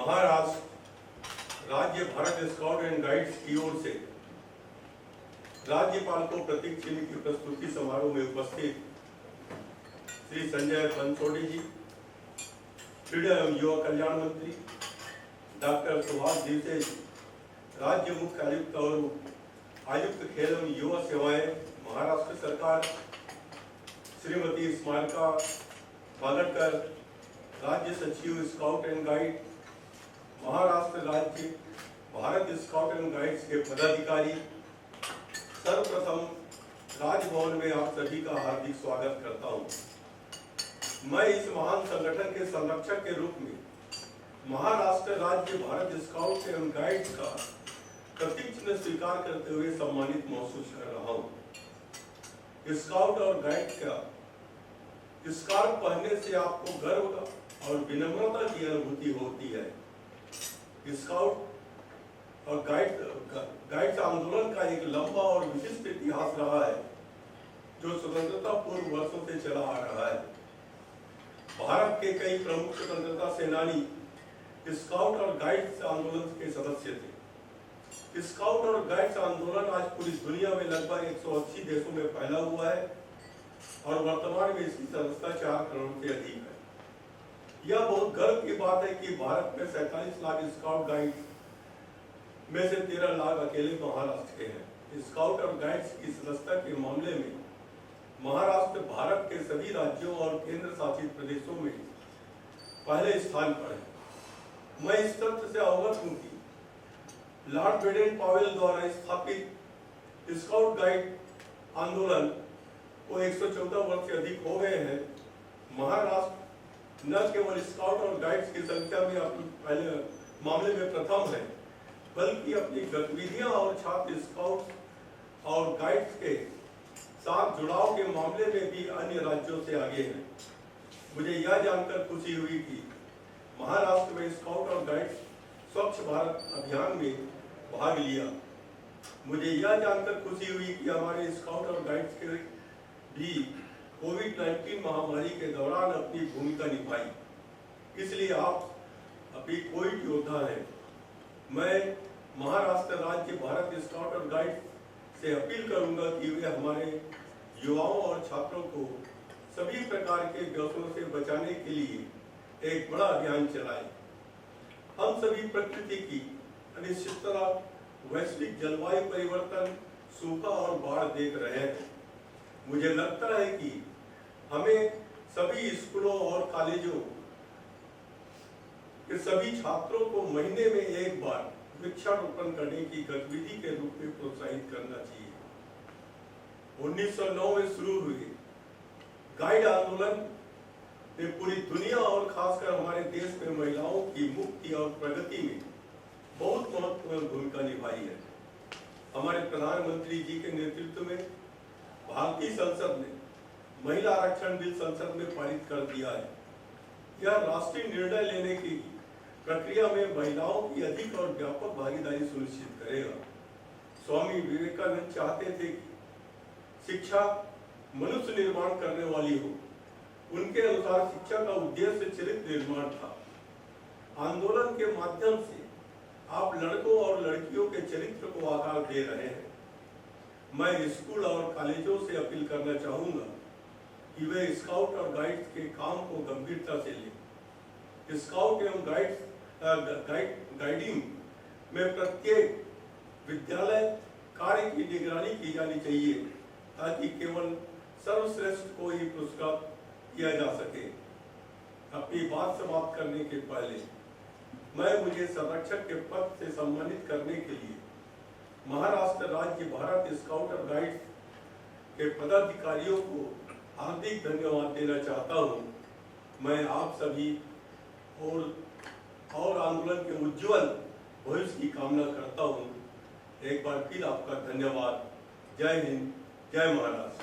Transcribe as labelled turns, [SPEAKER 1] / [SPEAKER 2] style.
[SPEAKER 1] महाराष्ट्र राज्य Bharat scout and guides की ओर से राज्यपाल को प्रतीक चिन्ह की प्रस्तुति समारोह में उपस्थित श्री संजय बनसोडे जी, क्रीड़ा एवं युवा कल्याण मंत्री डॉक्टर सुभाष दिवसे, राज्य मुख्य आयुक्त और आयुक्त खेल एवं युवा सेवाएं महाराष्ट्र सरकार, श्रीमती स्मारका बालटकर, राज्य सचिव स्काउट एंड गाइड, महाराष्ट्र राज्य भारत स्काउट एंड गाइड्स के पदाधिकारी, सर्वप्रथम राजभवन में आप सभी का हार्दिक स्वागत करता हूं। मैं इस महान संगठन के संरक्षक के रूप में महाराष्ट्र राज्य भारत स्काउट एंड गाइड्स का प्रतीक चिन्ह स्वीकार करते हुए सम्मानित महसूस कर रहा हूं। स्काउट और गाइड का स्कार्फ पहनने से आपको गर्व और विनम्रता की अनुभूति होती है। स्काउट और गाइड्स आंदोलन का एक लंबा और विशिष्ट इतिहास रहा है, जो स्वतंत्रता पूर्व वर्षों से चला आ रहा है। भारत के कई प्रमुख स्वतंत्रता सेनानी स्काउट और गाइड्स आंदोलन के सदस्य थे। स्काउट और गाइड्स आंदोलन आज पूरी दुनिया में लगभग 180 देशों में फैला हुआ है और वर्तमान में इसकी सदस्यता 4 करोड़ से अधिक है। यह बहुत गर्व की बात है कि भारत में 47 लाख स्काउट गाइड में से 13 लाख अकेले महाराष्ट्र के हैं। स्काउट और गाइड्स की सदस्यता के मामले में महाराष्ट्र भारत के सभी राज्यों और केंद्र शासित प्रदेशों में पहले स्थान पर है। मैं इस तथ्य से अवगत हूं कि लॉर्ड बेडेन पावेल द्वारा स्थापित स्काउट गाइड आंदोलन को 114 वर्ष से अधिक हो गए हैं। महाराष्ट्र न केवल स्काउट और गाइड्स की संख्या में अपनी पहले मामले में प्रथम है, बल्कि अपनी गतिविधियां और छात्र स्काउट और गाइड्स के साथ जुड़ाव के मामले में भी अन्य राज्यों से आगे हैं। मुझे यह जानकर खुशी हुई कि महाराष्ट्र में स्काउट और गाइड्स स्वच्छ भारत अभियान में भाग लिया। मुझे यह जानकर खुशी हुई कि हमारे स्काउट और गाइड्स के भी कोविड-19 महामारी के दौरान अपनी भूमिका निभाई। इसलिए आप अभी कोविड योद्धा हैं। मैं महाराष्ट्र राज्य भारत स्काउट और गाइड से अपील करूंगा कि वे हमारे युवाओं और छात्रों को सभी प्रकार के व्यसनों से बचाने के लिए एक बड़ा अभियान चलाएं। हम सभी प्रकृति की अनिश्चितता, वैश्विक जलवायु परिवर्तन, सूखा और बाढ़ देख रहे हैं। मुझे लगता है कि हमें सभी स्कूलों और कॉलेजों के सभी छात्रों को महीने में एक बार वृक्षारोपण करने की गतिविधि के रूप में प्रोत्साहित करना चाहिए। 1909 में शुरू हुए गाइड आंदोलन ने पूरी दुनिया और खासकर हमारे देश में महिलाओं की मुक्ति और प्रगति में बहुत महत्वपूर्ण भूमिका निभाई है। हमारे प्रधानमंत्री जी के नेतृत्व में भारतीय संसद ने महिला आरक्षण बिल संसद में पारित कर दिया है। यह राष्ट्रीय निर्णय लेने की प्रक्रिया में महिलाओं की अधिक और व्यापक भागीदारी सुनिश्चित करेगा। स्वामी विवेकानंद चाहते थे कि शिक्षा मनुष्य निर्माण करने वाली हो। उनके अनुसार शिक्षा का उद्देश्य चरित्र निर्माण था। आंदोलन के माध्यम से आप लड़कों और लड़कियों के चरित्र को आकार दे रहे हैं। मैं स्कूल और कॉलेजों से अपील करना चाहूंगा कि वे स्काउट और गाइड्स के काम को गंभीरता से लें। स्काउट एवं गाइडिंग में प्रत्येक विद्यालय कार्य की निगरानी की जानी चाहिए, ताकि केवल सर्वश्रेष्ठ को ही पुरस्कार किया जा सके। अपनी बात समाप्त करने के पहले मुझे संरक्षक के पद से सम्मानित करने के लिए महाराष्ट्र राज्य भारत स्काउट और गाइड्स के पदाधिकारियों को हार्दिक धन्यवाद देना चाहता हूं। मैं आप सभी और आंदोलन के उज्जवल भविष्य की कामना करता हूं। एक बार फिर आपका धन्यवाद। जय हिंद, जय महाराष्ट्र।